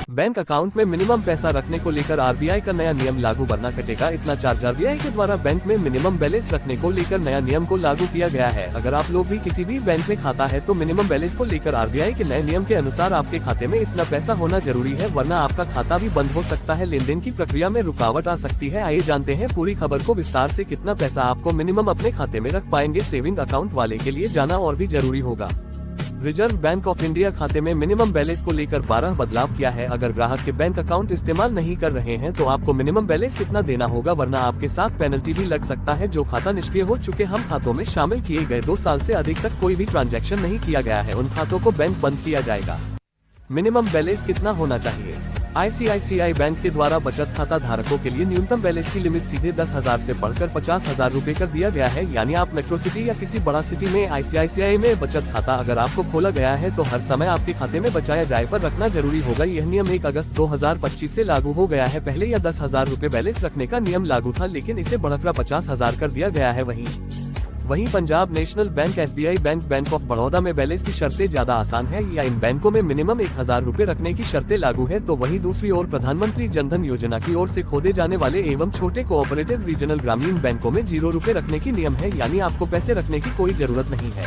Bank account में minimum पैसा रखने को लेकर आरबीआई का नया नियम लागू, वरना कटेगा इतना चार्ज। आरबीआई के द्वारा बैंक में मिनिमम बैलेंस रखने को लेकर नया नियम को लागू किया गया है। अगर आप लोग भी किसी भी बैंक में खाता है तो मिनिमम बैलेंस को लेकर आरबीआई के नए नियम के अनुसार आपके खाते में इतना पैसा होना जरूरी है, वरना आपका खाता भी बंद हो सकता है, लेन-देन की प्रक्रिया में रुकावट आ सकती है। आइए जानते हैं पूरी खबर को विस्तार से। कितना पैसा आपको मिनिमम अपने खाते में रख पाएंगे? सेविंग अकाउंट वाले के लिए जाना और भी जरूरी होगा। रिजर्व बैंक ऑफ इंडिया खाते में मिनिमम बैलेंस को लेकर 12 बदलाव किया है। अगर ग्राहक के बैंक अकाउंट इस्तेमाल नहीं कर रहे हैं तो आपको मिनिमम बैलेंस कितना देना होगा, वरना आपके साथ पेनल्टी भी लग सकता है। जो खाता निष्क्रिय हो चुके हम खातों में शामिल किए गए 2 साल से अधिक तक कोई भी ट्रांजैक्शन नहीं किया गया है, उन खातों को बैंक बंद किया जाएगा। मिनिमम बैलेंस कितना होना चाहिए? आईसीआईसीआई बैंक के द्वारा बचत खाता धारकों के लिए न्यूनतम बैलेंस की लिमिट सीधे 10,000 से बढ़कर 50,000 रूपए कर दिया गया है। यानी आप मेट्रो सिटी या किसी बड़ा सिटी में आईसीआईसीआई में बचत खाता अगर आपको खोला गया है तो हर समय आपके खाते में बचाया जाए पर रखना जरूरी होगा। यह नियम 1 अगस्त 2025 से लागू हो गया है। पहले यह 10,000 रूपए बैलेंस रखने का नियम लागू था, लेकिन इसे बढ़कर 50,000 कर दिया गया है। वहीं Punjab national bank, SBI bank, bank of Baroda में बैलेंस की शर्तें ज्यादा आसान है, या इन बैंकों में मिनिमम 1,000 रूपए रखने की शर्तें लागू है। तो वहीं दूसरी ओर प्रधानमंत्री जनधन योजना की ओर से खोले जाने वाले एवं छोटे कोऑपरेटिव रीजनल ग्रामीण बैंकों में 0 रूपए रखने की नियम है, यानी आपको पैसे रखने की कोई जरूरत नहीं है।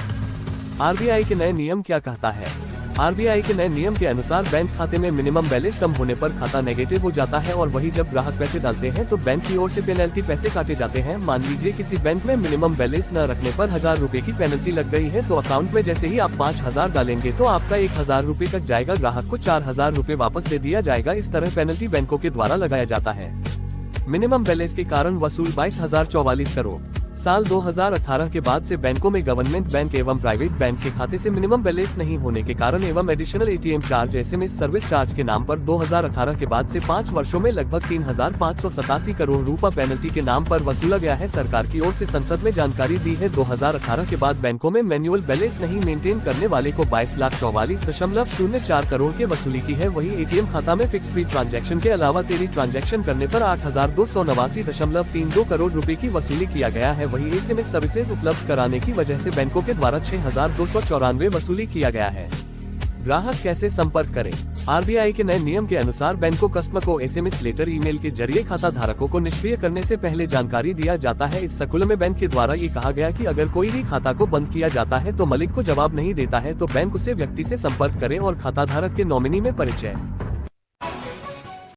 आरबीआई के नए नियम क्या कहता है? आरबीआई के नए नियम के अनुसार बैंक खाते में मिनिमम बैलेंस कम होने पर खाता नेगेटिव हो जाता है और वही जब ग्राहक पैसे डालते हैं तो बैंक की ओर से पेनल्टी पैसे काटे जाते हैं। मान लीजिए किसी बैंक में मिनिमम बैलेंस न रखने पर 1,000 रूपए की पेनल्टी लग गई है, तो अकाउंट में जैसे ही आप 5,000 डालेंगे तो आपका 1,000 रूपए कट जाएगा, ग्राहक को 4,000 रूपए वापस दे दिया जाएगा। इस तरह पेनल्टी बैंकों के द्वारा लगाया जाता है। मिनिमम बैलेंस के कारण वसूल 22,044 करोड़। साल 2018 के बाद से बैंकों में गवर्नमेंट बैंक एवं प्राइवेट बैंक के खाते से मिनिमम बैलेंस नहीं होने के कारण एवं additional ATM charge, SMS service charge के नाम पर 2018 के बाद से 5 वर्षों में लगभग 3,587 करोड़ रुपए पेनल्टी के नाम पर वसूला गया है। सरकार की ओर से संसद में जानकारी दी है। 2018 के बाद बैंकों में मैनुअल बैलेंस नहीं मेंटेन करने वाले को 22,44.04 करोड़ की वसूली की है। वही एटीएम खाता में फिक्स फ्री ट्रांजैक्शन के अलावा 13 ट्रांजैक्शन करने पर 8,289.32 करोड़ रुपए की वसूली किया गया है। वही एसएमएस सर्विसेज उपलब्ध कराने की वजह से बैंकों के द्वारा 6,294 वसूली किया गया है। ग्राहक कैसे संपर्क करें? आरबीआई के नए नियम के अनुसार बैंक को कस्टमर को एसएमएस, लेटर, ईमेल के जरिए खाता धारकों को निष्क्रिय करने से पहले जानकारी दिया जाता है। इस सर्कुलर में बैंक के द्वारा ये कहा गया कि अगर कोई भी खाता को बंद किया जाता है तो मालिक को जवाब नहीं देता है तो बैंक उसे व्यक्ति से संपर्क करे और खाता धारक के नॉमिनी में परिचय